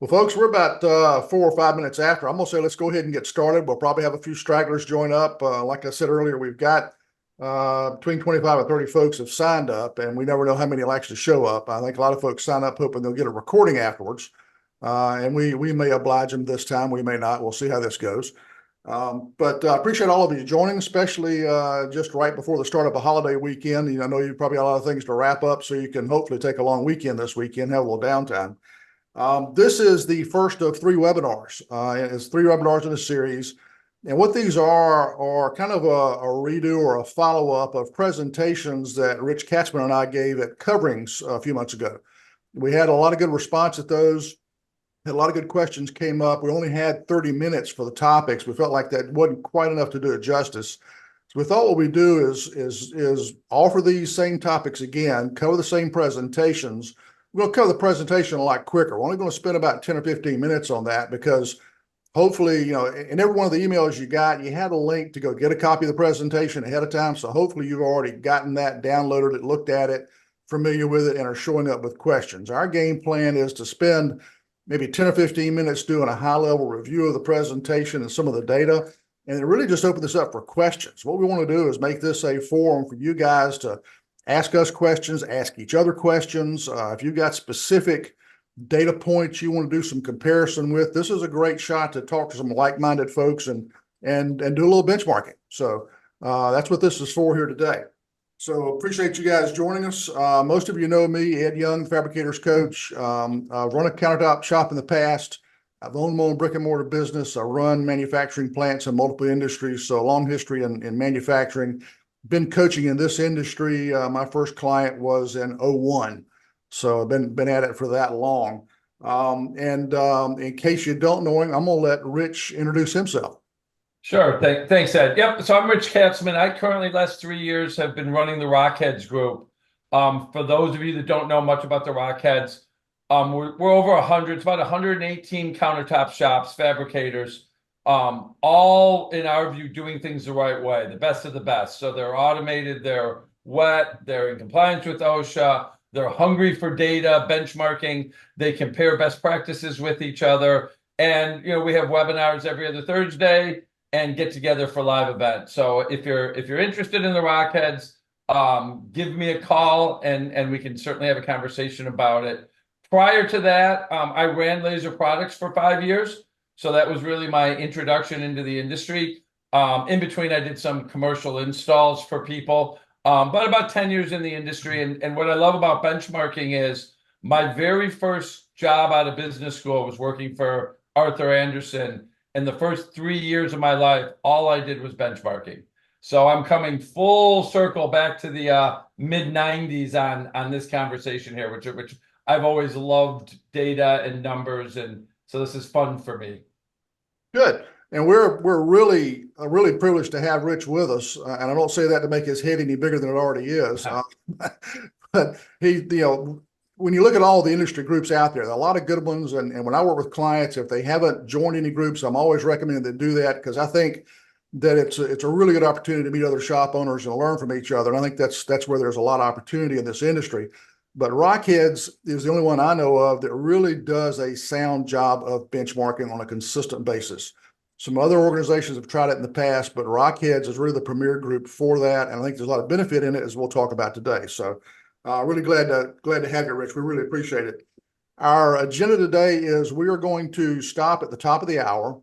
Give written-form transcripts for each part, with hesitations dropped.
Well, folks, we're about 4 or 5 minutes after. I'm going to say let's go ahead and get started. We'll probably have a few stragglers join up. Like I said earlier, we've got between 25 and 30 folks have signed up, and we never know how many will actually show up. I think a lot of folks sign up hoping they'll get a recording afterwards, and we may oblige them this time. We may not. We'll see how this goes. But I appreciate all of you joining, especially just right before the start of a holiday weekend. I know you probably got a lot of things to wrap up, so you can hopefully take a long weekend this weekend, have a little downtime. This is the first of three webinars. It's three webinars in a series. And what these are kind of a redo or a follow-up of presentations that Rich Katzmann and I gave at Coverings a few months ago. We had a lot of good response at those. Had a lot of good questions came up. We only had 30 minutes for the topics. We felt like that wasn't quite enough to do it justice. So we thought what we do is offer these same topics again, cover the same presentations. We're going to cover the presentation a lot quicker. We're only going to spend about 10 or 15 minutes on that because hopefully, in every one of the emails you got, you had a link to go get a copy of the presentation ahead of time. So hopefully you've already gotten that, downloaded it, looked at it, familiar with it, and are showing up with questions. Our game plan is to spend maybe 10 or 15 minutes doing a high-level review of the presentation and some of the data, and really just open this up for questions. What we want to do is make this a forum for you guys to ask us questions, ask each other questions. If you've got specific data points you want to do some comparison with, this is a great shot to talk to some like-minded folks and do a little benchmarking. So that's what this is for here today. So appreciate you guys joining us. Most of you know me, Ed Young, Fabricator's coach. I've run a countertop shop in the past. I've owned my own brick and mortar business. I run manufacturing plants in multiple industries, so a long history in manufacturing. Been coaching in this industry. My first client was in '01, so I've been at it for that long. In case you don't know him, I'm going to let Rich introduce himself. Sure. Thanks, Ed. Yep. So I'm Rich Katzmann. I currently, last 3 years, have been running the Rockheads group. For those of you that don't know much about the Rockheads, we're over 100. It's about 118 countertop shops, fabricators, all in our view doing things the right way, the best of the best. So they're automated, they're wet, they're in compliance with OSHA, they're hungry for data, benchmarking, they compare best practices with each other. And we have webinars every other Thursday and get together for live events. So if you're interested in the Rockheads, give me a call and we can certainly have a conversation about it. Prior to that, I ran laser products for 5 years. So that was really my introduction into the industry. In between, I did some commercial installs for people, but about 10 years in the industry. And what I love about benchmarking is my very first job out of business school was working for Arthur Andersen. And the first 3 years of my life, all I did was benchmarking. So I'm coming full circle back to the mid 90s on this conversation here, which I've always loved data and numbers. And so this is fun for me. Good. And we're really privileged to have Rich with us. And I don't say that to make his head any bigger than it already is. But he, when you look at all the industry groups out there are a lot of good ones. And when I work with clients, if they haven't joined any groups, I'm always recommending they do that because I think that it's a really good opportunity to meet other shop owners and learn from each other. And I think that's where there's a lot of opportunity in this industry. But Rockheads is the only one I know of that really does a sound job of benchmarking on a consistent basis. Some other organizations have tried it in the past, but Rockheads is really the premier group for that. And I think there's a lot of benefit in it, as we'll talk about today. So really glad to have you, Rich. We really appreciate it. Our agenda today is we are going to stop at the top of the hour.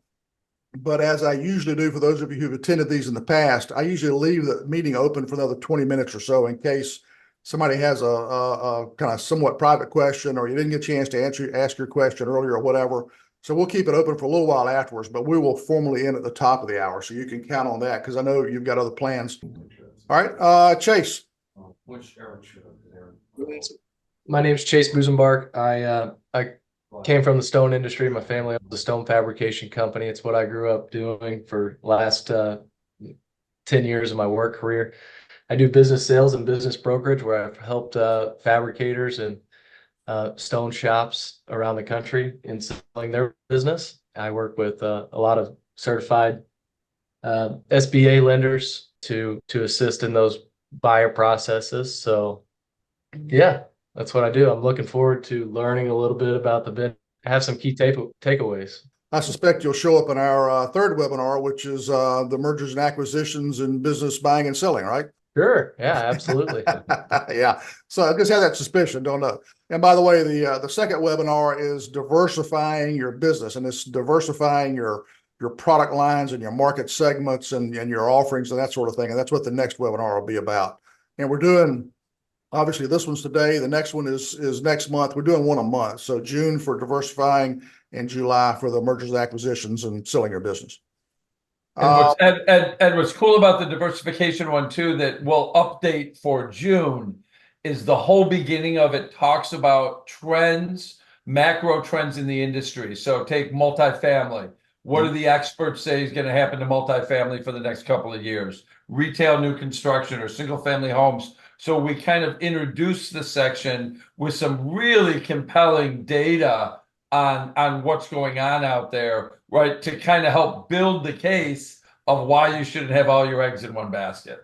But as I usually do for those of you who've attended these in the past, I usually leave the meeting open for another 20 minutes or so in case somebody has a kind of somewhat private question or you didn't get a chance to ask your question earlier or whatever. So we'll keep it open for a little while afterwards, but we will formally end at the top of the hour. So you can count on that because I know you've got other plans. All right, Chase. My name is Chase Busenbark. I came from the stone industry. My family owns a stone fabrication company. It's what I grew up doing for the last 10 years of my work career. I do business sales and business brokerage where I've helped fabricators and stone shops around the country in selling their business. I work with a lot of certified SBA lenders to assist in those buyer processes. So yeah, that's what I do. I'm looking forward to learning a little bit about the have some key takeaways. I suspect you'll show up in our third webinar, which is the mergers and acquisitions and business buying and selling, right? Sure. Yeah, absolutely. Yeah. So I just had that suspicion, don't know. And by the way, the second webinar is diversifying your business, and it's diversifying your product lines and your market segments and your offerings and that sort of thing. And that's what the next webinar will be about. And we're doing, obviously this one's today, the next one is next month. We're doing one a month. So June for diversifying and July for the mergers and acquisitions and selling your business. And what's cool about the diversification one too, that we'll update for June, is the whole beginning of it talks about trends, macro trends in the industry. So take multifamily. What do the experts say is going to happen to multifamily for the next couple of years? Retail new construction or single family homes. So we kind of introduce the section with some really compelling data on what's going on out there, right? To kind of help build the case of why you shouldn't have all your eggs in one basket.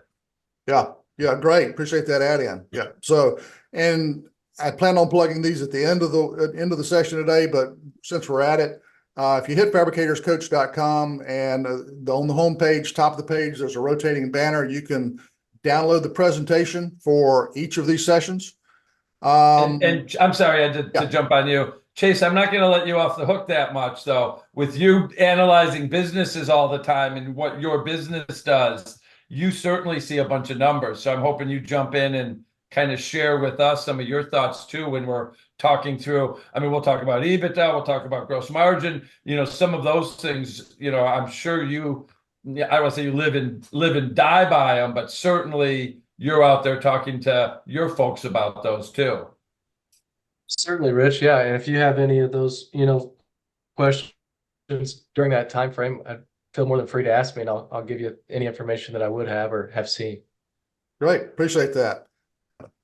Yeah. Yeah. Great. Appreciate that add in. Yeah. So, and I plan on plugging these at the end of the session today, but since we're at it, if you hit fabricatorscoach.com and on the home page, top of the page, there's a rotating banner. You can download the presentation for each of these sessions. And I'm sorry, I had to jump on you. Chase, I'm not going to let you off the hook that much, though. With you analyzing businesses all the time and what your business does, you certainly see a bunch of numbers. So I'm hoping you jump in and kind of share with us some of your thoughts too when we're talking through. I mean, we'll talk about EBITDA, we'll talk about gross margin, some of those things, I'm sure I don't say you live and die by them, but certainly you're out there talking to your folks about those too. Certainly, Rich. Yeah, and if you have any of those, questions during that time frame, I feel more than free to ask me, and I'll give you any information that I would have or have seen. Great, appreciate that.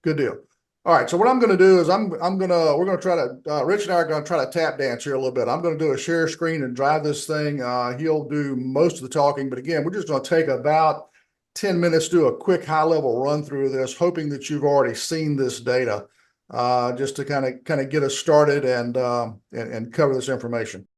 Good deal. All right, so what I'm going to do is we're going to try to Rich and I are going to try to tap dance here a little bit. I'm going to do a share screen and drive this thing. He'll do most of the talking, but again, we're just going to take about 10 minutes, do a quick high level run through this, hoping that you've already seen this data. Just to kind of get us started and cover this information.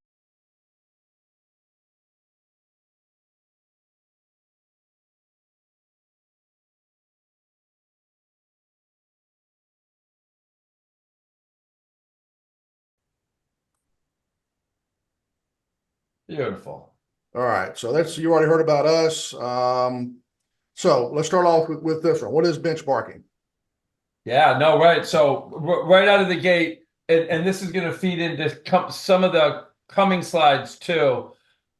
Beautiful. All right, so you already heard about us. So let's start off with this one. What is benchmarking? Yeah, no, right. So right out of the gate, and this is going to feed into some of the coming slides too.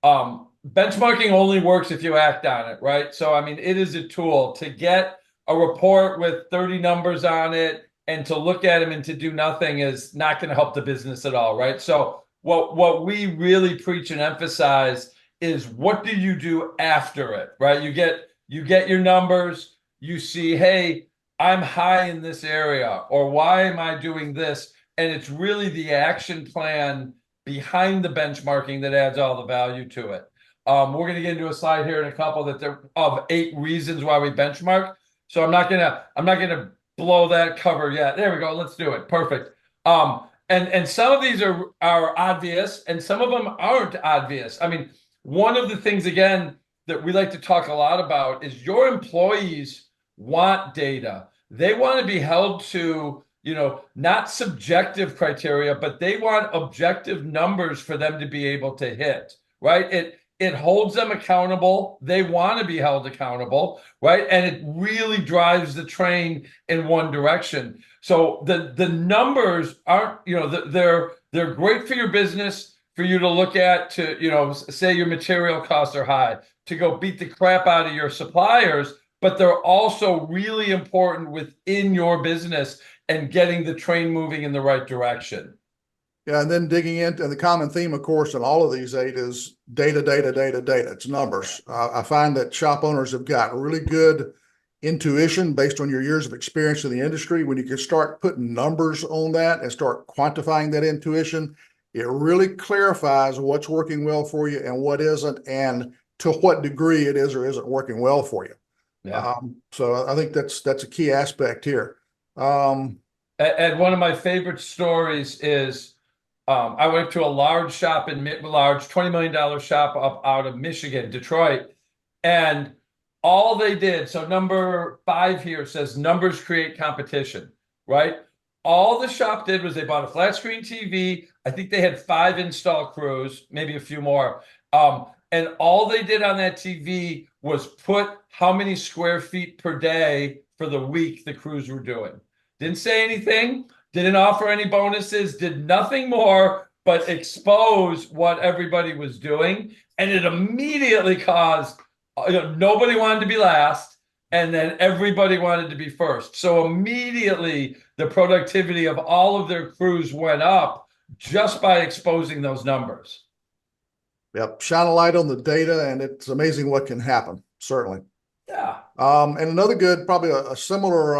Benchmarking only works if you act on it, right? So, I mean, it is a tool. To get a report with 30 numbers on it and to look at them and to do nothing is not going to help the business at all, right? So what we really preach and emphasize is, what do you do after it, right? You get your numbers, you see, hey, I'm high in this area, or why am I doing this? And it's really the action plan behind the benchmarking that adds all the value to it. We're going to get into a slide here in a couple of 8 reasons why we benchmark. So I'm not gonna blow that cover yet. There we go. Let's do it. Perfect. And some of these are obvious, and some of them aren't obvious. I mean, one of the things again that we like to talk a lot about is your employees want data. They want to be held to, not subjective criteria, but they want objective numbers for them to be able to hit, right? It holds them accountable. They want to be held accountable, right? And it really drives the train in one direction. So the numbers aren't, they're great for your business, for you to look at, to, say your material costs are high, to go beat the crap out of your suppliers, but they're also really important within your business and getting the train moving in the right direction. Yeah, and then digging into, and the common theme, of course, in all of these 8 is data. It's numbers. I find that shop owners have got really good intuition based on your years of experience in the industry. When you can start putting numbers on that and start quantifying that intuition, it really clarifies what's working well for you and what isn't, and to what degree it is or isn't working well for you. Yeah. So I think that's a key aspect here. And one of my favorite stories is I went to a large shop large $20 million shop up out of Michigan, Detroit, and all they did, so number 5 here says numbers create competition, right? All the shop did was they bought a flat screen TV. I think they had 5 install crews, maybe a few more. And all they did on that TV was put how many square feet per day for the week the crews were doing. Didn't say anything, didn't offer any bonuses, did nothing more but expose what everybody was doing. And it immediately caused, nobody wanted to be last, and then everybody wanted to be first. So immediately the productivity of all of their crews went up just by exposing those numbers. Yep. Shine a light on the data, and it's amazing what can happen. Certainly. Yeah. And another good, probably a similar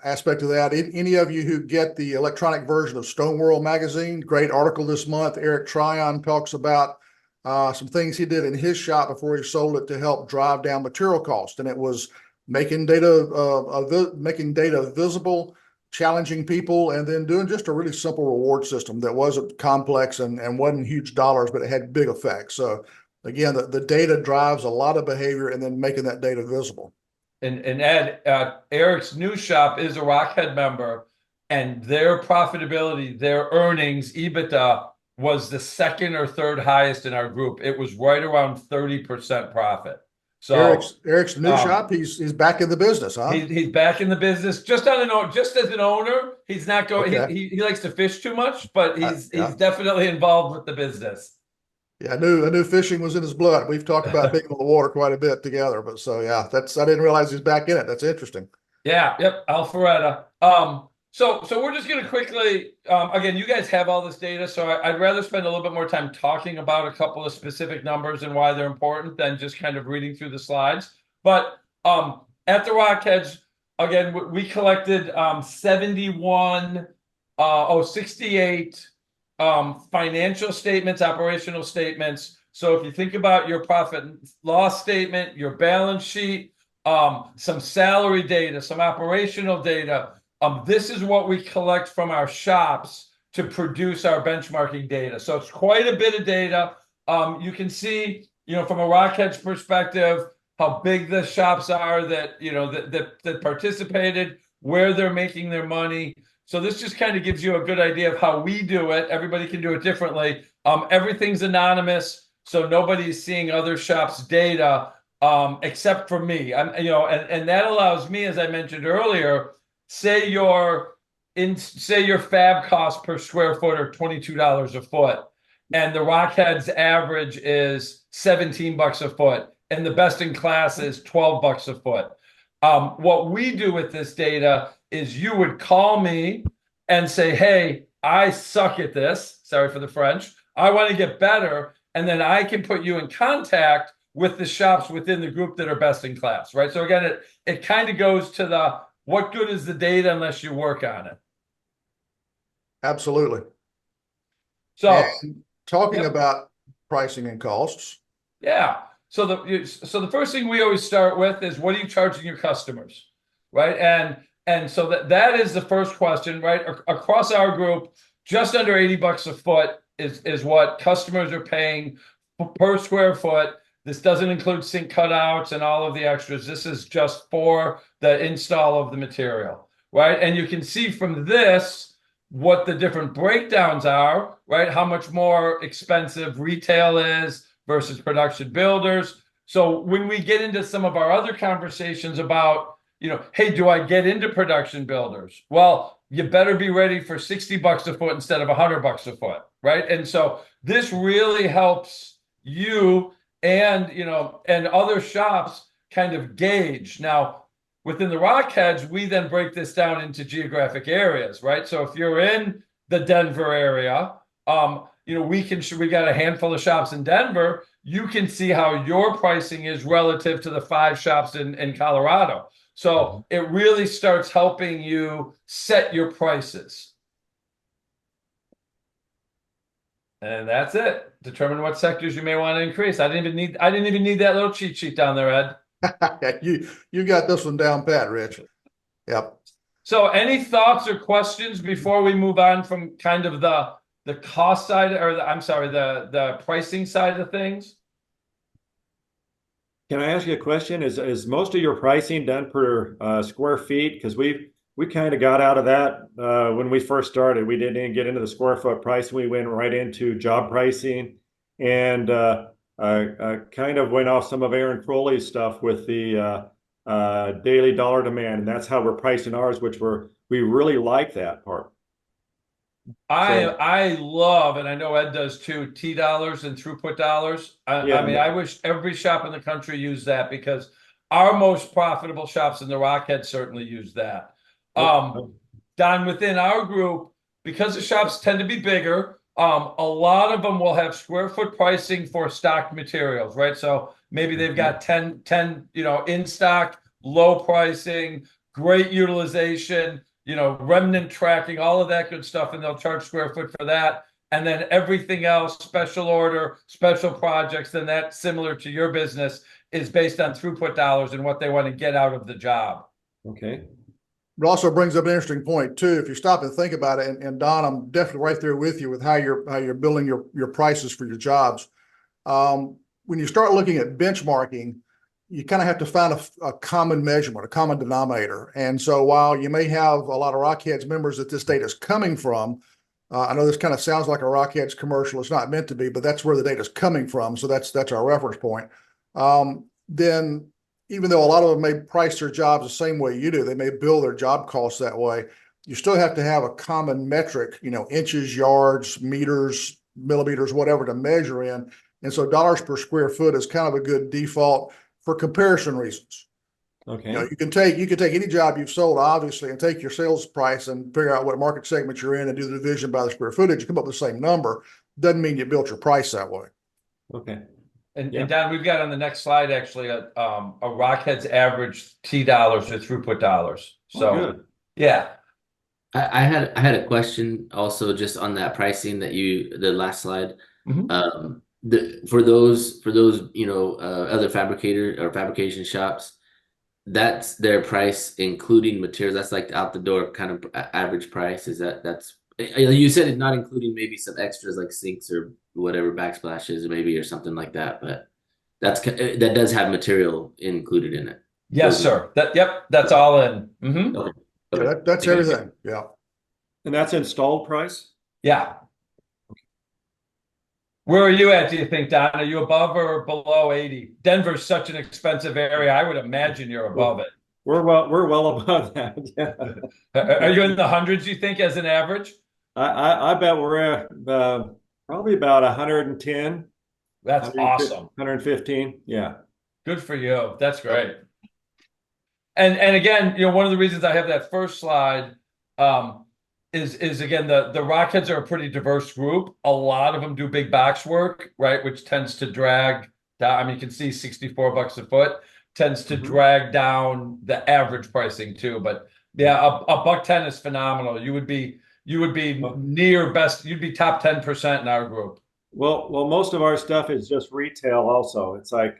aspect of that, any of you who get the electronic version of Stone World magazine, great article this month. Eric Tryon talks about some things he did in his shop before he sold it to help drive down material cost. And it was making data visible, challenging people, and then doing just a really simple reward system that wasn't complex and wasn't huge dollars, but it had big effects. So again, the data drives a lot of behavior, and then making that data visible. And Ed, Eric's new shop is a Rockhead member, and their profitability, their earnings, EBITDA, was the 2nd or 3rd highest in our group. It was right around 30% profit. So Eric's new shop, he's back in the business, huh? He's back in the business just as an owner. He's not going. Okay. He likes to fish too much, but he's definitely involved with the business. Yeah, I knew fishing was in his blood. We've talked about being on the water quite a bit together, but so yeah, I didn't realize he's back in it. That's interesting. Yeah, yep, Alpharetta. So we're just gonna quickly, again, you guys have all this data, so I'd rather spend a little bit more time talking about a couple of specific numbers and why they're important than just kind of reading through the slides. But at the Rockheads, again, we collected 68 financial statements, operational statements. So if you think about your profit and loss statement, your balance sheet, some salary data, some operational data, this is what we collect from our shops to produce our benchmarking data. So it's quite a bit of data. You can see, from a Rockheads perspective, how big the shops are that participated, where they're making their money. So this just kind of gives you a good idea of how we do it. Everybody can do it differently. Everything's anonymous, so nobody's seeing other shops' data except for me. And that allows me, as I mentioned earlier, say your fab cost per square foot are $22 a foot, and the Rockheads average is $17 a foot, and the best in class is $12 a foot. What we do with this data is you would call me and say, hey, I suck at this. Sorry for the French. I want to get better. And then I can put you in contact with the shops within the group that are best in class, right? So again, it kind of goes to the, what good is the data unless you work on it? Absolutely. So and talking about pricing and costs. Yeah. So the first thing we always start with is, what are you charging your customers, right? And so that is the first question, right? Across our group, just under $80 a foot is what customers are paying per square foot. This doesn't include sink cutouts and all of the extras. This is just for the install of the material, right? And you can see from this what the different breakdowns are, right? How much more expensive retail is versus production builders. So when we get into some of our other conversations about, hey, do I get into production builders? Well, you better be ready for $60 a foot instead of $100 a foot, right? And so this really helps you and other shops kind of gauge. Now, within the Rockheads, we then break this down into geographic areas, right? So if you're in the Denver area, we got a handful of shops in Denver. You can see how your pricing is relative to the 5 shops in Colorado. So it really starts helping you set your prices. And that's it. Determine what sectors you may want to increase. I didn't even need that little cheat sheet down there, Ed. You got this one down pat, Rich. Yep. So any thoughts or questions before we move on from kind of the the cost side, or I'm sorry, the pricing side of things? Can I ask you a question? Is most of your pricing done per square feet? Because we kind of got out of that when we first started. We didn't even get into the square foot pricing. We went right into job pricing, and kind of went off some of Aaron Crowley's stuff with the daily dollar demand, and that's how we're pricing ours, which we really like that part. I love, and I know Ed does too, T dollars and throughput dollars. I mean, I wish every shop in the country used that, because our most profitable shops in the Rockheads certainly use that. Don, within our group, because the shops tend to be bigger, a lot of them will have square foot pricing for stock materials, right? So maybe they've got 10, in stock, low pricing, great utilization, remnant tracking, all of that good stuff, and they'll charge square foot for that. And then everything else, special order, special projects, then that, similar to your business, is based on throughput dollars and what they want to get out of the job. Okay. It also brings up an interesting point too. If you stop and think about it, and Don, I'm definitely right there with you with how you're building your prices for your jobs. When you start looking at benchmarking, you kind of have to find a common measurement, a common denominator. And so while you may have a lot of Rockheads members that this data is coming from, I know this kind of sounds like a Rockheads commercial. It's not meant to be, but that's where the data is coming from. So that's our reference point. Then even though a lot of them may price their jobs the same way you do, they may bill their job costs that way, you still have to have a common metric, inches, yards, meters, millimeters, whatever to measure in. And so dollars per square foot is kind of a good default for comparison reasons. Okay. You can take any job you've sold, obviously, and take your sales price and figure out what market segment you're in and do the division by the square footage. You come up with the same number. Doesn't mean you built your price that way. Okay. And Don, we've got on the next slide actually a Rockheads average T dollars to throughput dollars. So good. Yeah. I had a question also just on that pricing that the last slide. For those other fabricator or fabrication shops, that's their price including materials. That's like out the door kind of average price. That's you said it not including maybe some extras like sinks or whatever, backsplashes maybe or something like that, but that does have material included in it. Yes, sir. That's all in. Okay. Yeah, that's everything. Yeah. And that's installed price? Yeah. Where are you at, do you think, Don? Are you above or below 80? Denver's such an expensive area. I would imagine you're above it. We're well above that. Yeah. Are you in the hundreds, you think, as an average? I bet we're at probably about 110. That's awesome. 115. Yeah. Good for you. That's great. And again, one of the reasons I have that first slide is again, the Rockheads are a pretty diverse group. A lot of them do big box work, right? Which tends to drag down. I mean, you can see $64 a foot tends to drag down the average pricing too. But yeah, a $110 is phenomenal. You would be near best. You'd be top 10% in our group. Well, most of our stuff is just retail also. It's like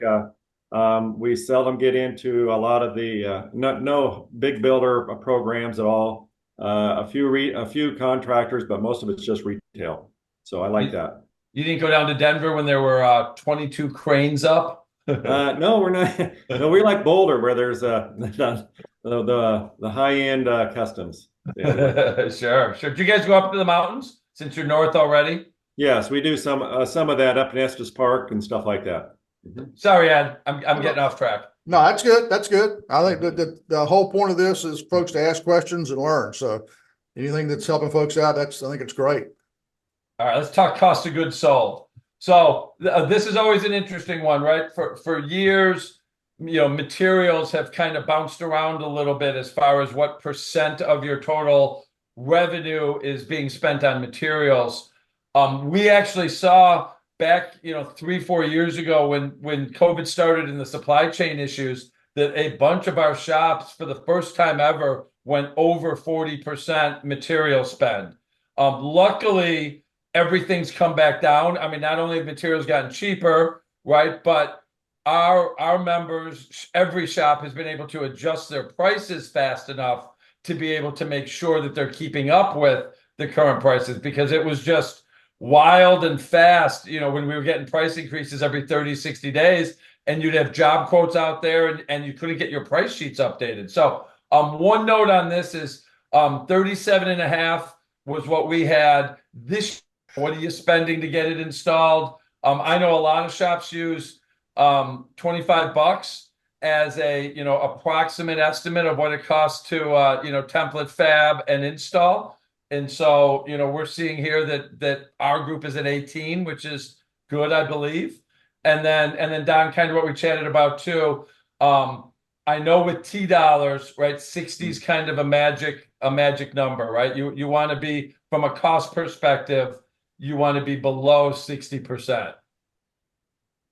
we seldom get into a lot of the no big builder programs at all. A few contractors, but most of it's just retail. So I like that. You didn't go down to Denver when there were 22 cranes up? No, we're not. No, we like Boulder, where there's the high end customs. Yeah. Sure. Do you guys go up to the mountains since you're north already? Yes, we do some of that up in Estes Park and stuff like that. Sorry, Ed, I'm getting off track. No, that's good. That's good. I think that the whole point of this is folks to ask questions and learn. So anything that's helping folks out, I think it's great. All right, let's talk cost of goods sold. So this is always an interesting one, right? For years, materials have kind of bounced around a little bit as far as what percent of your total revenue is being spent on materials. We actually saw back, 3-4 years ago when COVID started and the supply chain issues, that a bunch of our shops for the first time ever went over 40% material spend. Luckily, everything's come back down. I mean, not only have materials gotten cheaper, right, but our members, every shop has been able to adjust their prices fast enough to be able to make sure that they're keeping up with the current prices, because it was just wild and fast, when we were getting price increases every 30, 60 days, and you'd have job quotes out there and you couldn't get your price sheets updated. So one note on this is 37 and a half was what we had this. What are you spending to get it installed? I know a lot of shops use $25 as a approximate estimate of what it costs to template fab and install. And so we're seeing here that our group is at 18, which is good, I believe. And then Don, kind of what we chatted about too. I know with T dollars, right? 60 is kind of a magic number, right? You want to be, from a cost perspective, you want to be below 60%.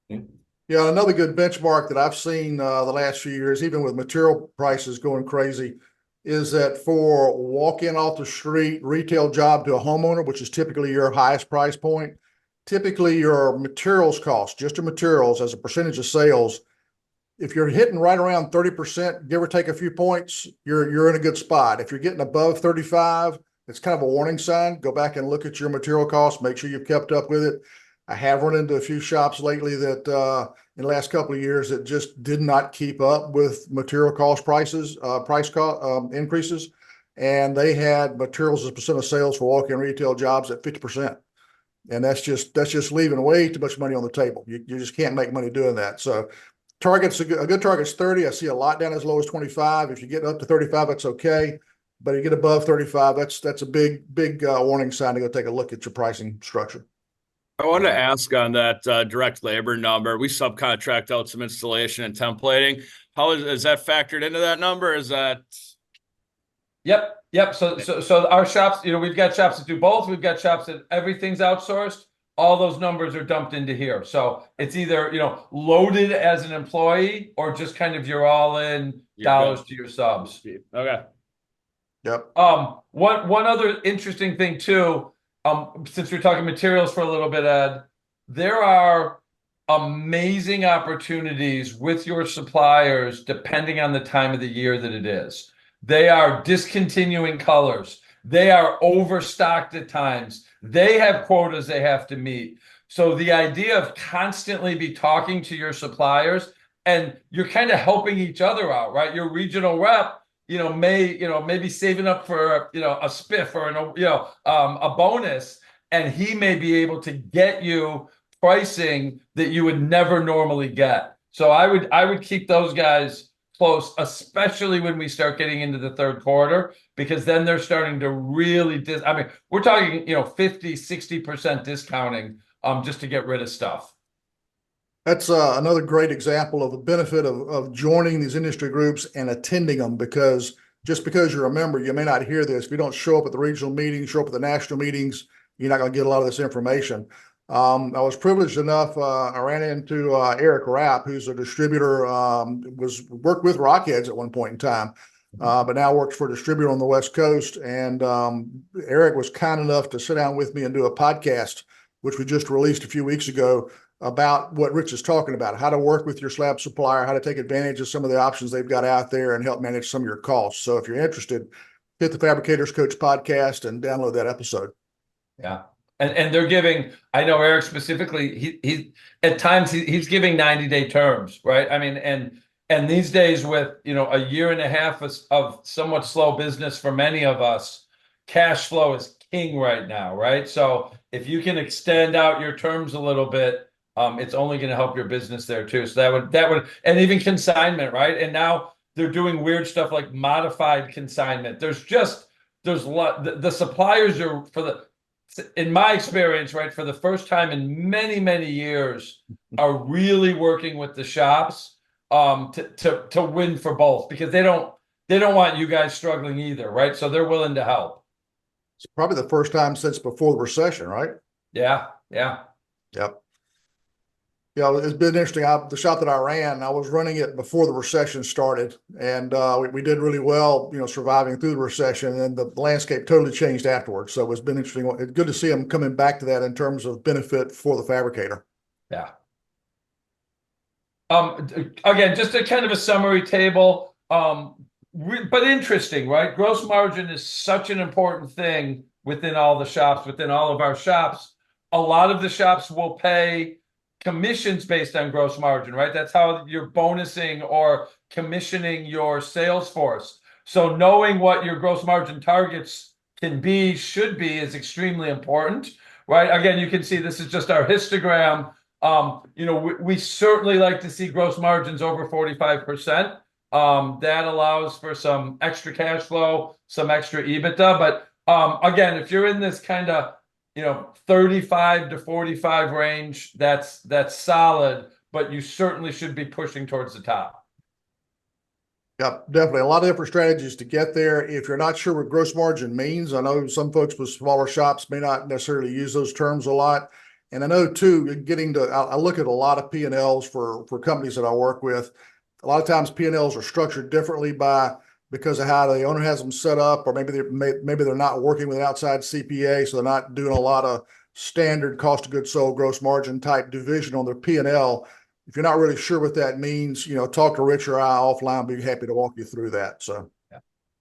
Yeah, another good benchmark that I've seen the last few years, even with material prices going crazy, is that for walk-in off the street retail job to a homeowner, which is typically your highest price point, typically your materials cost, just your materials as a percentage of sales, if you're hitting right around 30%, give or take a few points, you're in a good spot. If you're getting above 35, it's kind of a warning sign. Go back and look at your material costs, make sure you've kept up with it. I have run into a few shops lately that in the last couple of years that just did not keep up with material cost prices, increases. And they had materials as a percent of sales for walk-in retail jobs at 50%. And that's just leaving way too much money on the table. You just can't make money doing that. So target's a good target's 30. I see a lot down as low as 25. If you get up to 35, that's okay. But you get above 35, that's a big warning sign to go take a look at your pricing structure. I wanted to ask on that direct labor number. We subcontract out some installation and templating. How is that factored into that number? Is that? Yep. So our shops, we've got shops that do both. We've got shops that everything's outsourced. All those numbers are dumped into here. So it's either, loaded as an employee or just kind of your all-in dollars to your subs. Okay. Yep. One other interesting thing too, since we're talking materials for a little bit, Ed, there are amazing opportunities with your suppliers depending on the time of the year that it is. They are discontinuing colors. They are overstocked at times. They have quotas they have to meet. So the idea of constantly be talking to your suppliers, and you're kind of helping each other out, right? Your regional rep, maybe saving up for, a spiff or, a bonus, and he may be able to get you pricing that you would never normally get. So I would keep those guys close, especially when we start getting into the third quarter, because then they're starting to really, we're talking, 50, 60% discounting just to get rid of stuff. That's another great example of the benefit of joining these industry groups and attending them, because just because you're a member, you may not hear this. If you don't show up at the regional meetings, show up at the national meetings, you're not going to get a lot of this information. I was privileged enough, I ran into Eric Rapp, who's a distributor, worked with Rockheads at one point in time, but now works for a distributor on the West Coast. And Eric was kind enough to sit down with me and do a podcast, which we just released a few weeks ago, about what Rich is talking about, how to work with your slab supplier, how to take advantage of some of the options they've got out there and help manage some of your costs. So if you're interested, hit the Fabricators Coach podcast and download that episode. Yeah. And they're giving, I know Eric specifically, he at times he's giving 90-day terms, right? I mean, and these days with, a year and a half of somewhat slow business for many of us, cash flow is king right now, right? So if you can extend out your terms a little bit, it's only going to help your business there too. So that would, and even consignment, right? And now they're doing weird stuff like modified consignment. There's a lot, the suppliers are in my experience, right, for the first time in many, many years, are really working with the shops to win for both, because they don't want you guys struggling either, right? So they're willing to help. It's probably the first time since before the recession, right? Yeah. Yep. Yeah, it's been interesting. The shop that I ran, I was running it before the recession started, and we did really well, surviving through the recession, and the landscape totally changed afterwards. So it's been interesting. It's good to see them coming back to that in terms of benefit for the fabricator. Yeah. Again, just a kind of a summary table, but interesting, right? Gross margin is such an important thing within all the shops, within all of our shops. a lot of the shops will pay commissions based on gross margin, right? That's how you're bonusing or commissioning your sales force. So knowing what your gross margin targets can be, should be, is extremely important, right? Again, you can see this is just our histogram. We certainly like to see gross margins over 45%. That allows for some extra cash flow, some extra EBITDA. But again, if you're in this kind of 35 to 45 range, that's solid, but you certainly should be pushing towards the top. Yeah, definitely. A lot of different strategies to get there. If you're not sure what gross margin means, I know some folks with smaller shops may not necessarily use those terms a lot. And I know too, I look at a lot of P&Ls for companies that I work with. A lot of times P&Ls are structured differently because of how the owner has them set up, or maybe they're not working with an outside CPA, so they're not doing a lot of standard cost of goods sold, gross margin type division on their P&L. If you're not really sure what that means, talk to Rich or I offline. We'd be happy to walk you through that. So, yeah,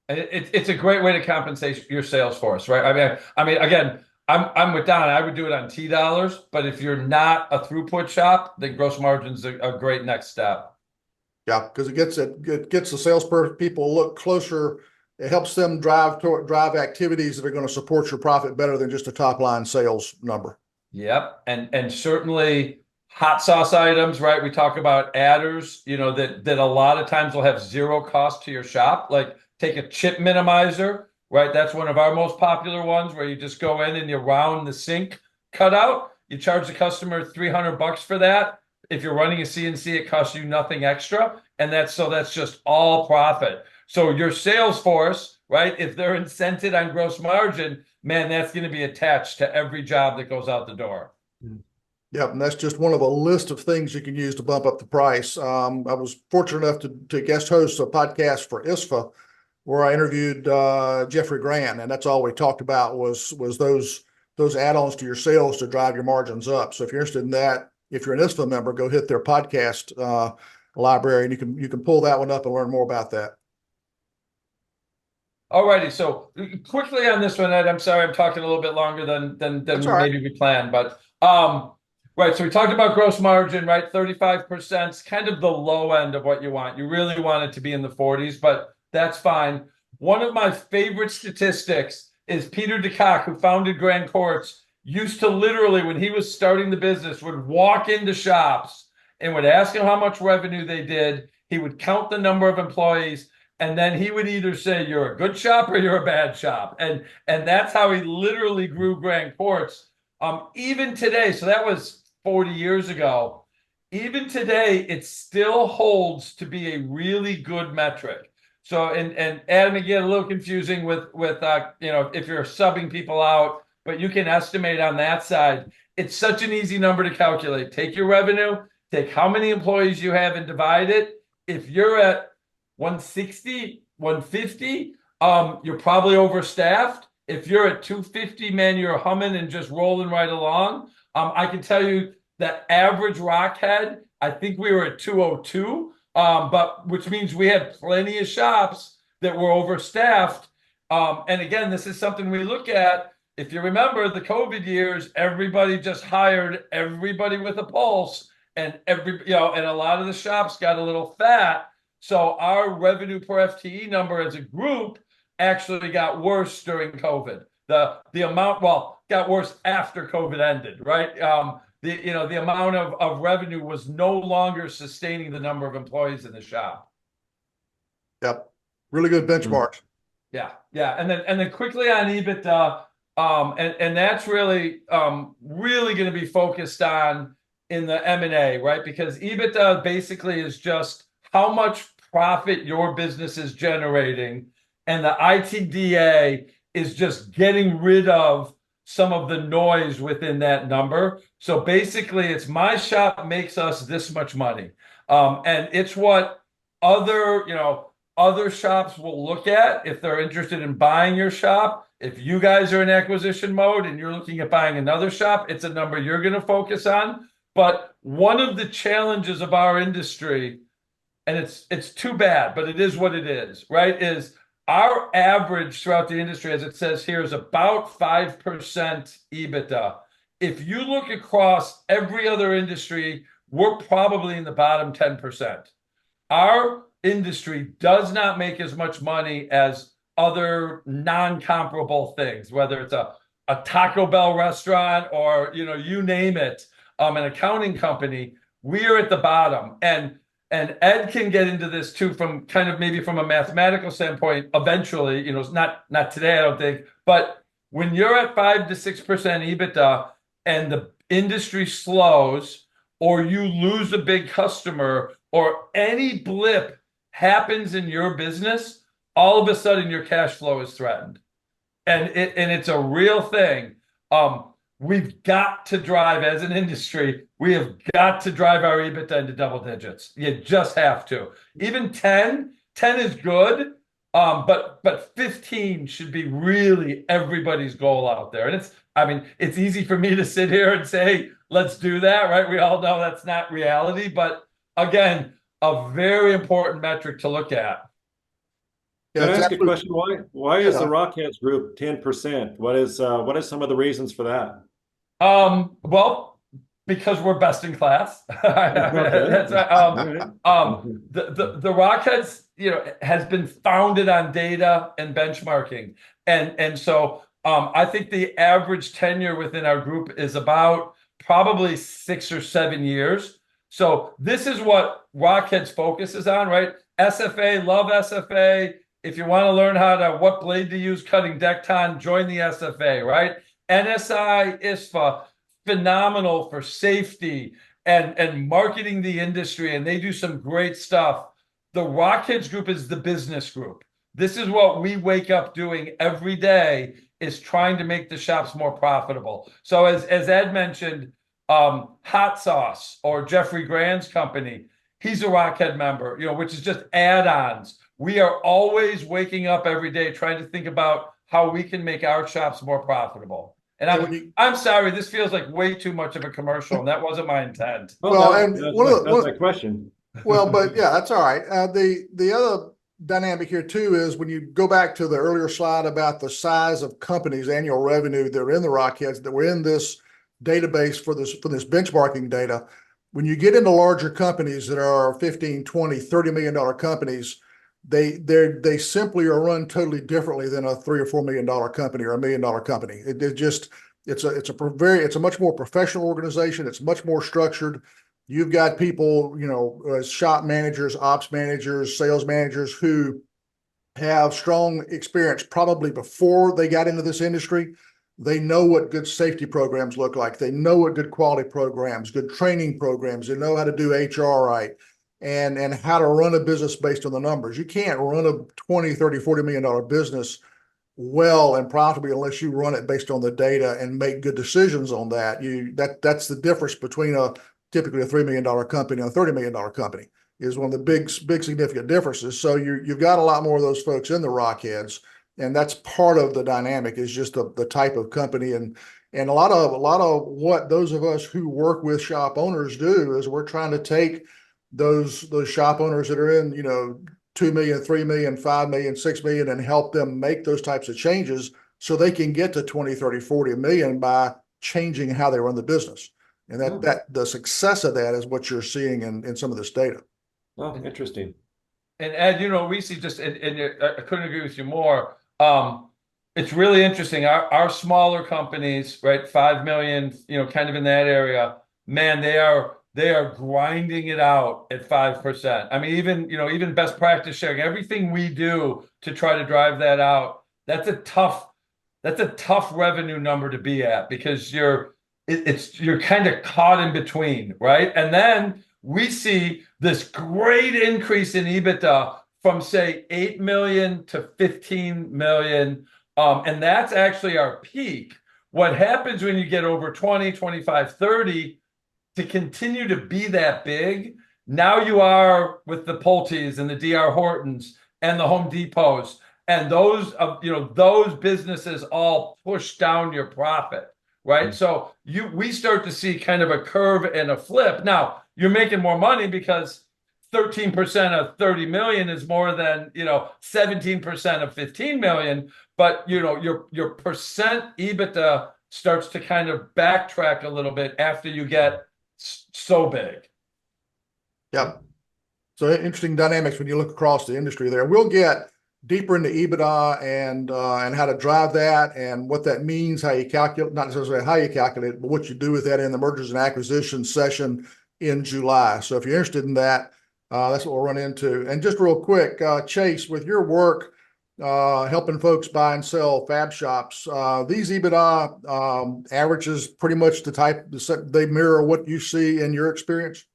it's a great way to compensate your sales force, right? I mean, again, I'm with Don. I would do it on T dollars, but if you're not a throughput shop, then gross margin's a great next step. Yeah, because it gets the salespeople to look closer. It helps them drive activities that are going to support your profit better than just a top line sales number. Yep, and certainly hot sauce items, right? We talk about adders, that a lot of times will have zero cost to your shop. Like take a chip minimizer, right? That's one of our most popular ones, where you just go in and you round the sink cutout. You charge the customer $300 for that. If you're running a CNC, it costs you nothing extra. And that's just all profit. So your sales force, right, if they're incented on gross margin, man, that's going to be attached to every job that goes out the door. Yep, and that's just one of a list of things you can use to bump up the price. I was fortunate enough to guest host a podcast for ISFA, where I interviewed Jeffrey Grand, and that's all we talked about was those add-ons to your sales to drive your margins up. So if you're interested in that, if you're an ISFA member, go hit their podcast library, and you can pull that one up and learn more about that. All righty. So quickly on this one, Ed, I'm sorry I'm talking a little bit longer than right. maybe we planned, but right. So we talked about gross margin, right? 35% is kind of the low end of what you want. You really want it to be in the 40s, but that's fine. One of my favorite statistics is Peter DeCock, who founded Grand Courts, used to literally, when he was starting the business, would walk into shops and would ask them how much revenue they did. He would count the number of employees, and then he would either say, you're a good shop or you're a bad shop. And that's how he literally grew Grand Courts. Even today, so that was 40 years ago, even today, it still holds to be a really good metric. So, and Adam, again, a little confusing with if you're subbing people out, but you can estimate on that side. It's such an easy number to calculate. Take your revenue, take how many employees you have and divide it. If you're at 160, 150, you're probably overstaffed. If you're at 250, man, you're humming and just rolling right along. I can tell you that average Rockhead, I think we were at 202, but which means we had plenty of shops that were overstaffed. And again, this is something we look at. If you remember the COVID years, everybody just hired everybody with a pulse, and and a lot of the shops got a little fat. So our revenue per FTE number as a group actually got worse during COVID. The amount, got worse after COVID ended, right? The amount of revenue was no longer sustaining the number of employees in the shop. Yep, really good benchmarks. Yeah, and then quickly on EBITDA, and that's really going to be focused on in the M&A, right? Because EBITDA basically is just how much profit your business is generating, and the ITDA is just getting rid of some of the noise within that number. So basically, it's my shop makes us this much money, and it's what other shops will look at if they're interested in buying your shop. If you guys are in acquisition mode and you're looking at buying another shop, it's a number you're going to focus on. But one of the challenges of our industry, and it's too bad, but it is what it is, right? Is our average throughout the industry, as it says here, is about 5% EBITDA. if you look across every other industry, we're probably in the bottom 10%. Our industry does not make as much money as other non-comparable things, whether it's a Taco Bell restaurant or, you name it, an accounting company. We are at the bottom. And Ed can get into this too, from kind of maybe from a mathematical standpoint, eventually, not today, I don't think, but when you're at 5 to 6% EBITDA and the industry slows, or you lose a big customer, or any blip happens in your business, all of a sudden your cash flow is threatened. And it's a real thing. We've got to drive, as an industry, we have got to drive our EBITDA into double digits. You just have to. Even 10 is good, but 15 should be really everybody's goal out there. And it's easy for me to sit here and say, let's do that, right? We all know that's not reality, but again, a very important metric to look at. Yeah, Can I it's ask a absolutely- question? Why is the Yeah. Rockheads group 10%? What is some of the reasons for that? Well, because we're best in class. That's right. All right. The Rockheads, has been founded on data and benchmarking, and so I think the average tenure within our group is about probably 6 or 7 years. So this is what Rockheads focuses on, right? SFA, love SFA. If you want to learn what blade to use cutting Decton, join the SFA, right? NSI, ISFA, phenomenal for safety and marketing the industry, and they do some great stuff. The Rockheads group is the business group. This is what we wake up doing every day, is trying to make the shops more profitable. So as Ed mentioned, Hot Sauce or Jeffrey Grand's company, he's a Rockhead member, which is just add-ons. We are always waking up every day trying to think about how we can make our shops more profitable. And I'm sorry, this feels like way too much of a commercial, and that wasn't my intent. Well, that and was my question. Well, but yeah, that's all right. The other dynamic here too is when you go back to the earlier slide about the size of companies' annual revenue that are in the Rockheads, that were in this database for this benchmarking data. When you get into larger companies that are 15, 20, $30 million companies, they simply are run totally differently than a $3 or $4 million company or $1 million company. It's a much more professional organization. It's much more structured. You've got people, shop managers, ops managers, sales managers who have strong experience probably before they got into this industry. They know what good safety programs look like. They know what good quality programs, good training programs. They know how to do HR right and how to run a business based on the numbers. You can't run a 20, 30, $40 million business well and profitably unless you run it based on the data and make good decisions on that. That's the difference between typically a $3 million company and a $30 million company, is one of the big significant differences. So you've got a lot more of those folks in the Rockheads, and that's part of the dynamic, is just the type of company. And a lot of what those of us who work with shop owners do is we're trying to take those shop owners that are in, 2 million, 3 million, 5 million, 6 million, and help them make those types of changes so they can get to 20, 30, 40 million by changing how they run the business. And that the success of that is what you're seeing in some of this data. Oh, interesting. And Ed, we see just, and I couldn't agree with you more. It's really interesting. Our smaller companies, right, 5 million, kind of in that area, man, they are grinding it out at 5%. I mean, even best practice sharing, everything we do to try to drive that out, that's a tough revenue number to be at, because you're kind of caught in between, right? And then we see this great increase in EBITDA from, say, 8 million to 15 million. And that's actually our peak. What happens when you get over 20, 25, 30, to continue to be that big, now you are with the Pulte's and the DR Hortons and the Home Depots, and those businesses all push down your profit. Right. So we start to see kind of a curve and a flip. Now you're making more money because 13% of 30 million is more than, 17% of 15 million. But, your percent EBITDA starts to kind of backtrack a little bit after you get so big. Yep. So interesting dynamics when you look across the industry there. We'll get deeper into EBITDA and how to drive that and what that means, how you calculate, not necessarily how you calculate it, but what you do with that in the mergers and acquisitions session in July. So if you're interested in that, that's what we'll run into. And just real quick, Chase, with your work helping folks buy and sell fab shops, these EBITDA averages pretty much the type, they mirror what you see in your experience?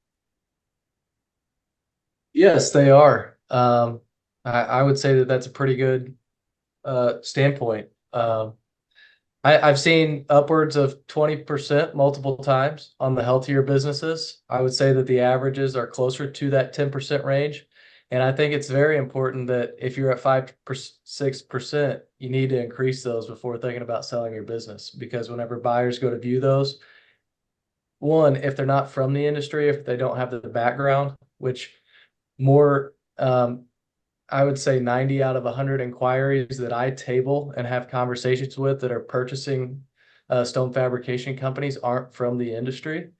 Yes, they are. I would say that that's a pretty good standpoint. I've seen upwards of 20% multiple times on the healthier businesses. I would say that the averages are closer to that 10% range. And I think it's very important that if you're at 5 6%, you need to increase those before thinking about selling your business. Because whenever buyers go to view those, one, if they're not from the industry, if they don't have the background, which more, I would say 90 out of 100 inquiries that I table and have conversations with that are purchasing stone fabrication companies aren't from the industry.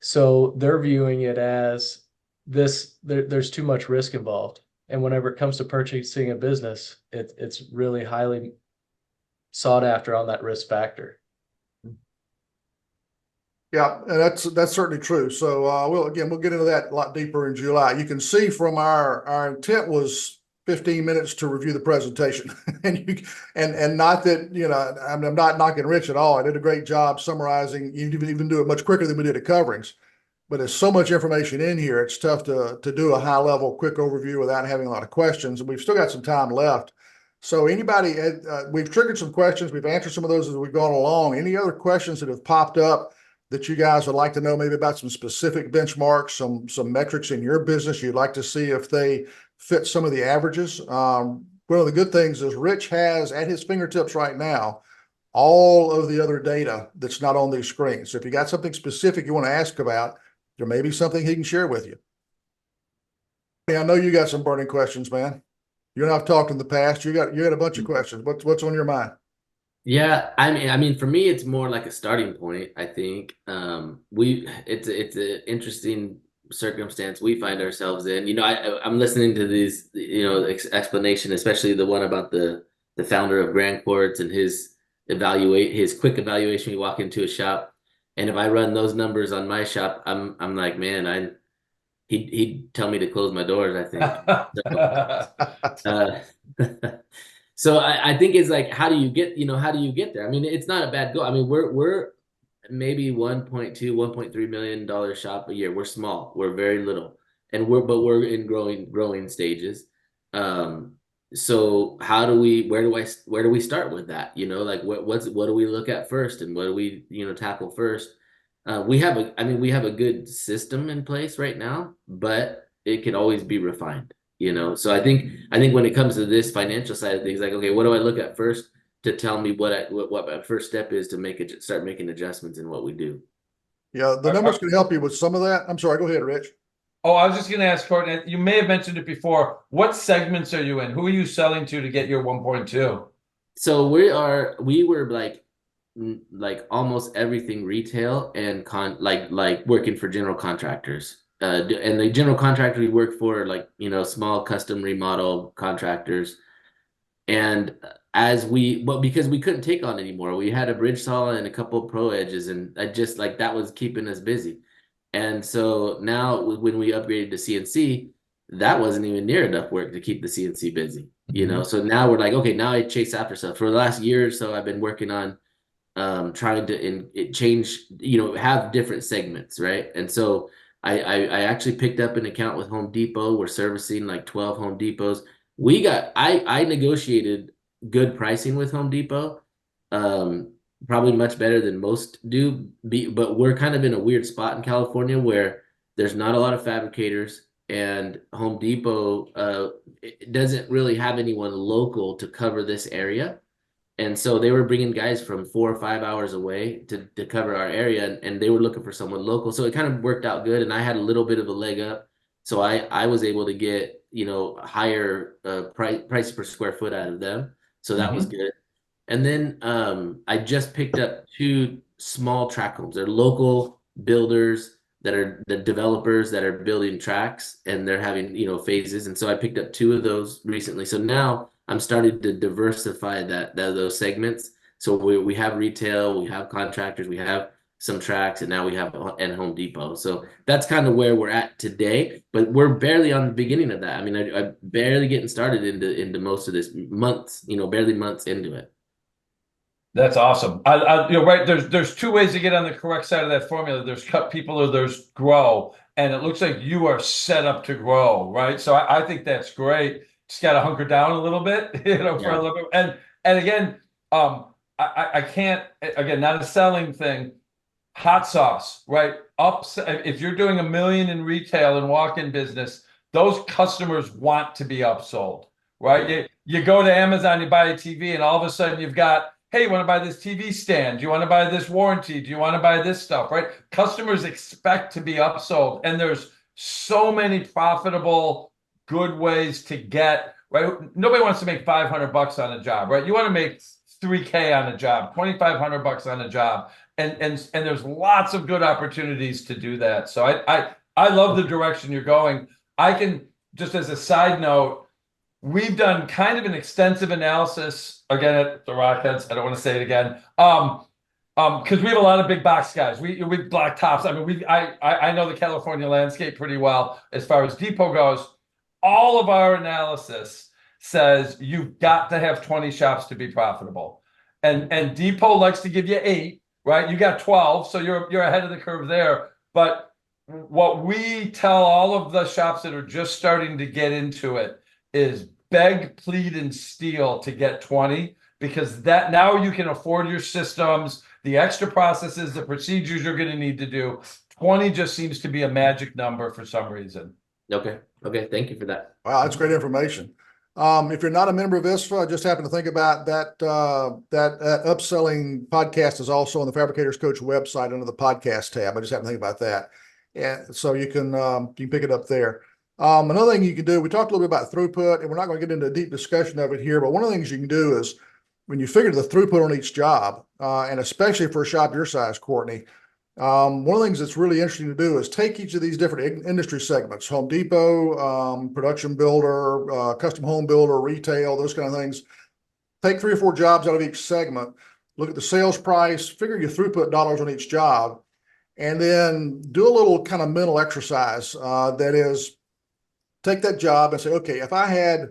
So they're viewing it as there's too much risk involved. And whenever it comes to purchasing a business, it's really highly sought after on that risk factor. Yeah, and that's certainly true. So we'll get into that a lot deeper in July. You can see from our intent was 15 minutes to review the presentation, and not that, you know, I'm not knocking Rich at all. I did a great job summarizing. You even do it much quicker than we did at coverings. But there's so much information in here, it's tough to do a high level quick overview without having a lot of questions. And we've still got some time left. So anybody, we've triggered some questions. We've answered some of those as we've gone along. Any other questions that have popped up that you guys would like to know, maybe about some specific benchmarks, some metrics in your business you'd like to see if they fit some of the averages? One of the good things is Rich has at his fingertips right now all of the other data that's not on these screens. So if you got something specific you want to ask about, there may be something he can share with you. I know you got some burning questions, man. You and I've talked in the past. You got a bunch of questions. What's on your mind? Yeah, I mean, for me, it's more like a starting point. I think it's an interesting circumstance we find ourselves in. You know, I'm listening to these, you know, explanation, especially the one about the founder of Grand Quartz and his quick evaluation. You walk into a shop, and if I run those numbers on my shop, I'm like, man, he'd tell me to close my doors, I think. So I think it's like, how do you get there? I mean, it's not a bad goal. I mean, we're maybe 1.2, $1.3 million shop a year. We're small. We're very little. And we're in growing stages. So where do we start with that? You know, like what do we look at first, and what do we, you know, tackle first? We have a good system in place right now, but it can always be refined. You know, so I think when it comes to this financial side of things, like, okay, what do I look at first to tell me what my first step is to start making adjustments in what we do? Yeah, the numbers can help you with some of that. I'm sorry, go ahead, Rich. Oh, I was just going to ask, Courtney, you may have mentioned it before. What segments are you in? Who are you selling to get your 1.2? So we were like almost everything retail and like working for general contractors. And the general contractor we work for, like, you know, small custom remodel contractors. And because we couldn't take on anymore, we had a bridge saw and a couple of pro edges, and I just like that was keeping us busy. And so now when we upgraded to CNC, that wasn't even near enough work to keep the CNC busy, you know? So now we're like, okay, now I chase after stuff. For the last year or so, I've been working on trying to change, you know, have different segments, right? And so I actually picked up an account with Home Depot. We're servicing like 12 Home Depots. I negotiated good pricing with Home Depot, probably much better than most do. But we're kind of in a weird spot in California where there's not a lot of fabricators, and Home Depot it doesn't really have anyone local to cover this area. And so they were bringing guys from 4 or 5 hours away to cover our area, and they were looking for someone local. So it kind of worked out good, and I had a little bit of a leg up. So I was able to get, you know, higher price per square foot out of them. So that was good. And then I just picked up 2 small track homes. They're local builders that are the developers that are building tracks, and they're having, phases. And so I picked up 2 of those recently. So now I'm starting to diversify those segments. So we have retail, we have contractors, we have some tracks, and now we have and Home Depot. So that's kind of where we're at today, but we're barely on the beginning of that. I mean, I'm barely getting started into most of this months, barely months into it. That's awesome. You're right. There's 2 ways to get on the correct side of that formula. There's cut people or there's grow. And it looks like you are set up to grow, right? So I think that's great. Just got to hunker down a little bit, for a little bit. And again, I can't, again, not a selling thing. Hot sauce, right? If you're doing $1 million in retail and walk-in business, those customers want to be upsold, right? You go to Amazon, you buy a TV, and all of a sudden you've got, hey, you want to buy this TV stand? Do you want to buy this warranty? Do you want to buy this stuff, right? Customers expect to be upsold, and there's so many profitable, good ways to get, right? Nobody wants to make $500 on a job, right? You want to make $3K on a job, $2,500 on a job. And there's lots of good opportunities to do that. So I love the direction you're going. I can, just as a side note, we've done kind of an extensive analysis again at the Rockheads. I don't want to say it again. Because we have a lot of big box guys. We black tops. I mean, I know the California landscape pretty well as far as Depot goes. All of our analysis says you've got to have 20 shops to be profitable. And Depot likes to give you 8. Right, you got 12, so you're ahead of the curve there. But what we tell all of the shops that are just starting to get into it is beg, plead, and steal to get 20, because that now you can afford your systems, the extra processes, the procedures you're going to need to do. 20 just seems to be a magic number for some reason. Okay. Thank you for that. Wow, that's great information. If you're not a member of ISFA, I just happen to think about that upselling podcast is also on the Fabricators Coach website under the podcast tab. I just happen to think about that. And so you can pick it up there. Another thing you can do, we talked a little bit about throughput, and we're not going to get into a deep discussion of it here, but one of the things you can do is when you figure the throughput on each job, and especially for a shop your size, Courtney, one of the things that's really interesting to do is take each of these different industry segments, Home Depot, production builder, custom home builder, retail, those kind of things. Take 3 or 4 jobs out of each segment, look at the sales price, figure your throughput dollars on each job, and then do a little kind of mental exercise. That is, take that job and say, okay, if I had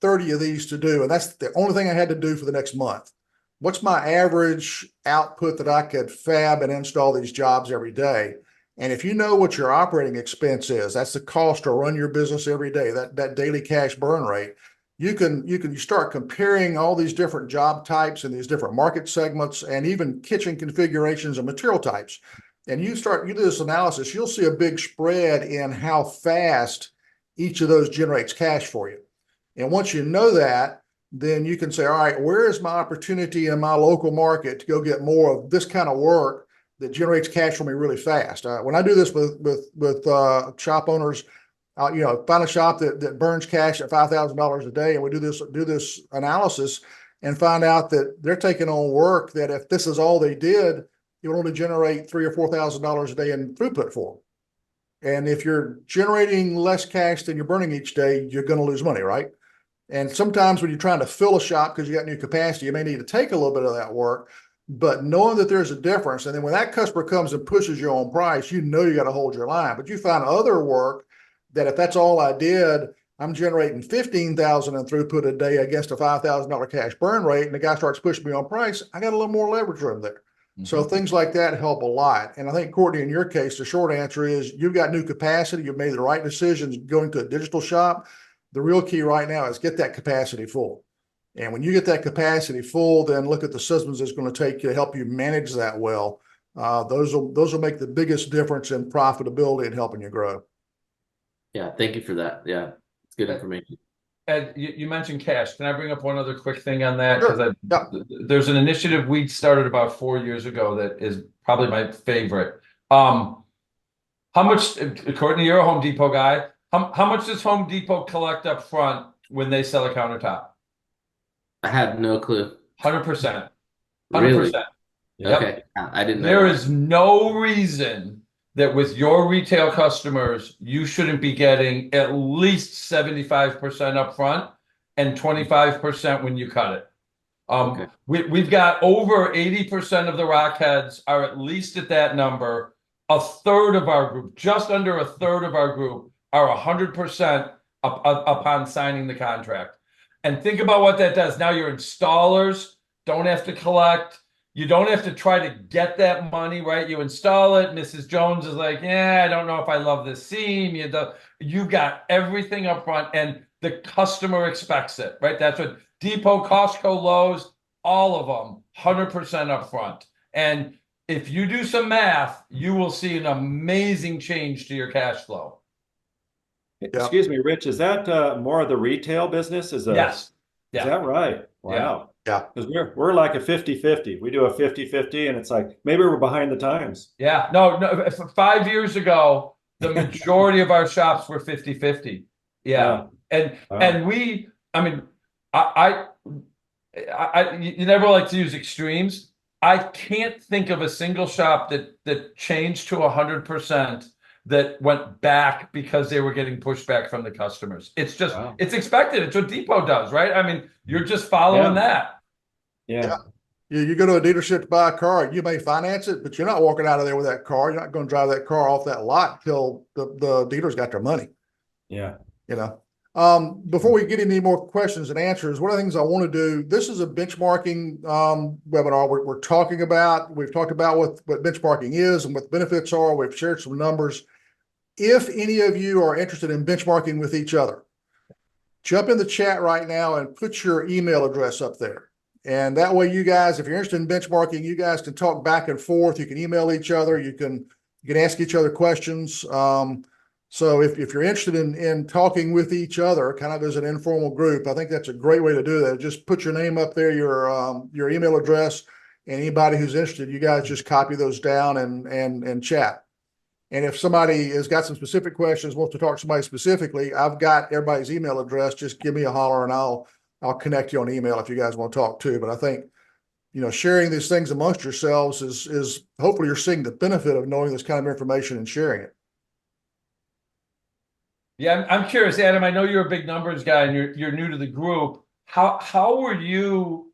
30 of these to do, and that's the only thing I had to do for the next month, what's my average output that I could fab and install these jobs every day? And if you know what your operating expense is, that's the cost to run your business every day, that daily cash burn rate. You start comparing all these different job types and these different market segments and even kitchen configurations and material types. And you do this analysis, you'll see a big spread in how fast each of those generates cash for you. And once you know that, then you can say, all right, where is my opportunity in my local market to go get more of this kind of work that generates cash for me really fast? When I do this with shop owners, find a shop that burns cash at $5,000 a day, and we do this analysis and find out that they're taking on work that if this is all they did, it would only generate $3,000 or $4,000 a day in throughput for them. And if you're generating less cash than you're burning each day, you're going to lose money, right? And sometimes when you're trying to fill a shop because you got new capacity, you may need to take a little bit of that work, but knowing that there's a difference. And then when that customer comes and pushes you on price, you know you got to hold your line. But you find other work that if that's all I did, I'm generating $15,000 in throughput a day against a $5,000 cash burn rate, and the guy starts pushing me on price, I got a little more leverage room there. Mm-hmm. So things like that help a lot. And I think, Courtney, in your case, the short answer is you've got new capacity. You've made the right decisions going to a digital shop. The real key right now is get that capacity full. And when you get that capacity full, then look at the systems it's going to take you to help you manage that well. Those will make the biggest difference in profitability and helping you grow. Yeah, thank you for that. Yeah, it's good information. Ed, you mentioned cash. Can I bring up one other quick thing on that? Sure. There's an initiative we started about 4 years ago that is probably my favorite. How much, Courtney, you're a Home Depot guy. How much does Home Depot collect up front when they sell a countertop? I have no clue. 100%. Really? 100%. Yep. Okay. I didn't know There that. is no reason that with your retail customers, you shouldn't be getting at least 75% upfront and 25% when you cut it. Okay. We've got over 80% of the Rockheads are at least at that number. A third of our group, just under a third of our group, are 100% upon signing the contract. And think about what that does. Now your installers don't have to collect. You don't have to try to get that money, right? You install it. Mrs. Jones is like, yeah, I don't know if I love this seam. You got everything up front, and the customer expects it, right? That's what Depot, Costco, Lowe's, all of them, 100% up front. And if you do some math, you will see an amazing change to your cash flow. Excuse me, Rich, is that more of the retail business? Yes. Is that right? Wow. Yeah. Because we're like a 50-50. We do a 50-50, and it's like maybe we're behind the times. Yeah. No, 5 years ago, the majority of our shops were 50-50. Yeah. And we, I mean, you never like to use extremes. I can't think of a single shop that changed to 100% that went back because they were getting pushback from the customers. It's just, it's expected. It's what Depot does, right? I mean, you're just following that. Yeah. You go to a dealership to buy a car, you may finance it, but you're not walking out of there with that car. You're not going to drive that car off that lot till the dealer's got their money. Yeah. You know. Before we get any more questions and answers, one of the things I want to do, this is a benchmarking webinar. We're talking about, we've talked about what benchmarking is and what the benefits are. We've shared some numbers. If any of you are interested in benchmarking with each other, jump in the chat right now and put your email address up there. And that way you guys, if you're interested in benchmarking, you guys can talk back and forth. You can email each other. You can ask each other questions. So if you're interested in talking with each other, kind of as an informal group, I think that's a great way to do that. Just put your name up there, your email address, and anybody who's interested, you guys just copy those down and chat. And if somebody has got some specific questions, wants to talk to somebody specifically, I've got everybody's email address. Just give me a holler and I'll connect you on email if you guys want to talk too. But I think, sharing these things amongst yourselves is hopefully you're seeing the benefit of knowing this kind of information and sharing it. Yeah, I'm curious, Adam. I know you're a big numbers guy and you're new to the group. How were you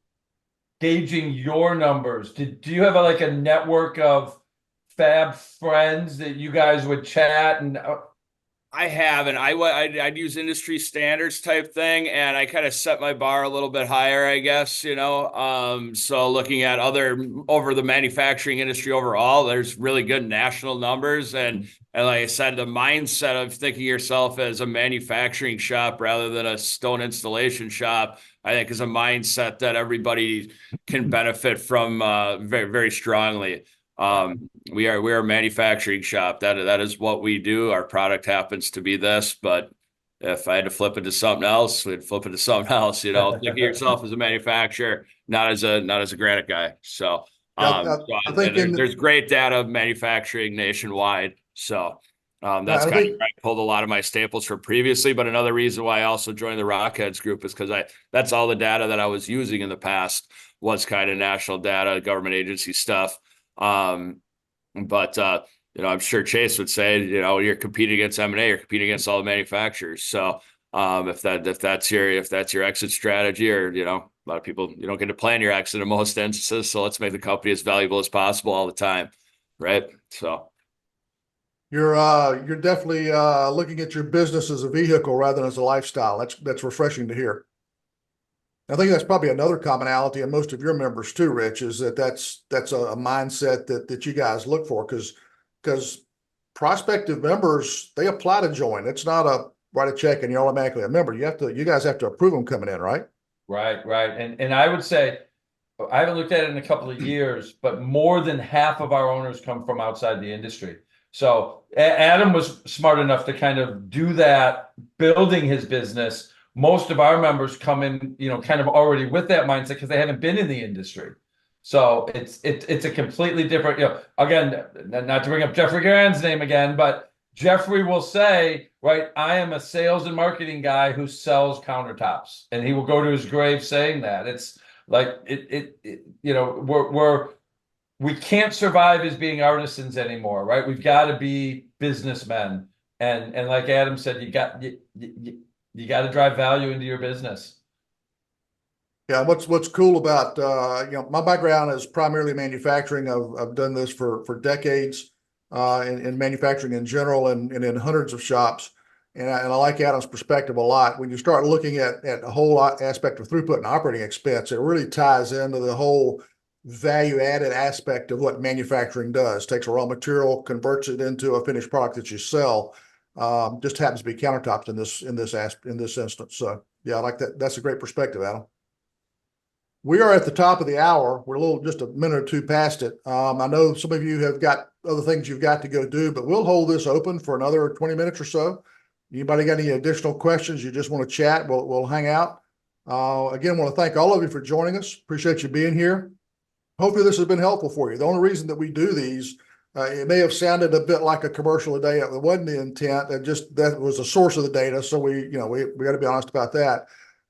gauging your numbers? Do you have a network of Fab friends that you guys would chat and? I have, and I'd use industry standards type thing, and I kind of set my bar a little bit higher, I guess, so looking at over the manufacturing industry overall, there's really good national numbers, and like I said, the mindset of thinking yourself as a manufacturing shop rather than a stone installation shop, I think is a mindset that everybody can benefit from very, very strongly. We're a manufacturing shop. That is what we do. Our product happens to be this, but if I had to flip it to something else, we'd flip it to something else. Think of yourself as a manufacturer, not as a granite guy. So, there's great data of manufacturing nationwide. So, that's kind of where I pulled a lot of my staples from previously. But another reason why I also joined the Rockheads group is because that's all the data that I was using in the past was kind of national data, government agency stuff. I'm sure Chase would say, you're competing against M&A, you're competing against all the manufacturers. So, if that's your exit strategy, or, a lot of people, you don't get to plan your exit in most instances. So let's make the company as valuable as possible all the time. Right. So. You're definitely, looking at your business as a vehicle rather than as a lifestyle. That's refreshing to hear. I think that's probably another commonality in most of your members too, Rich, is that's a mindset that you guys look for, because prospective members, they apply to join. It's not a write a check and you're automatically a member. You guys have to approve them coming in, right? Right. And I would say, I haven't looked at it in a couple of years, but more than half of our owners come from outside the industry. So Adam was smart enough to kind of do that, building his business. Most of our members come in, kind of already with that mindset because they haven't been in the industry. So it's a completely different, again, not to bring up Jeffrey Garan's name again, but Jeffrey will say, right, I am a sales and marketing guy who sells countertops, and he will go to his grave saying that. Like we can't survive as being artisans anymore, right? We've got to be businessmen. And like Adam said, you got to drive value into your business. Yeah, what's cool about my background is primarily manufacturing. I've done this for decades in manufacturing in general and in hundreds of shops. And I like Adam's perspective a lot. When you start looking at a whole aspect of throughput and operating expense, it really ties into the whole value added aspect of what manufacturing does. Takes a raw material, converts it into a finished product that you sell. Just happens to be countertops in this instance. So yeah, I like that. That's a great perspective, Adam. We are at the top of the hour. We're just a minute or two past it. I know some of you have got other things you've got to go do, but we'll hold this open for another 20 minutes or so. Anybody got any additional questions? You just want to chat? We'll hang out. Again, want to thank all of you for joining us. Appreciate you being here. Hopefully this has been helpful for you. The only reason that we do these, it may have sounded a bit like a commercial today. It wasn't the intent. That was the source of the data. So we got to be honest about that.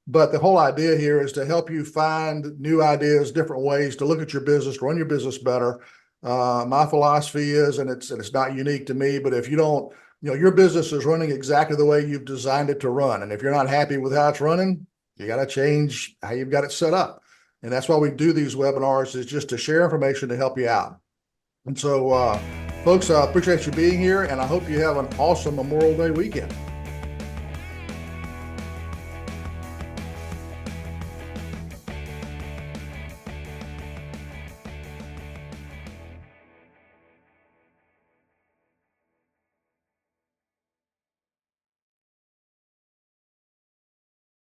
But the whole idea here is to help you find new ideas, different ways to look at your business, run your business better. My philosophy is, and it's not unique to me, but if you don't, your business is running exactly the way you've designed it to run. And if you're not happy with how it's running, you got to change how you've got it set up. And that's why we do these webinars, is just to share information to help you out. And so, folks, I appreciate you being here, and I hope you have an awesome Memorial Day weekend.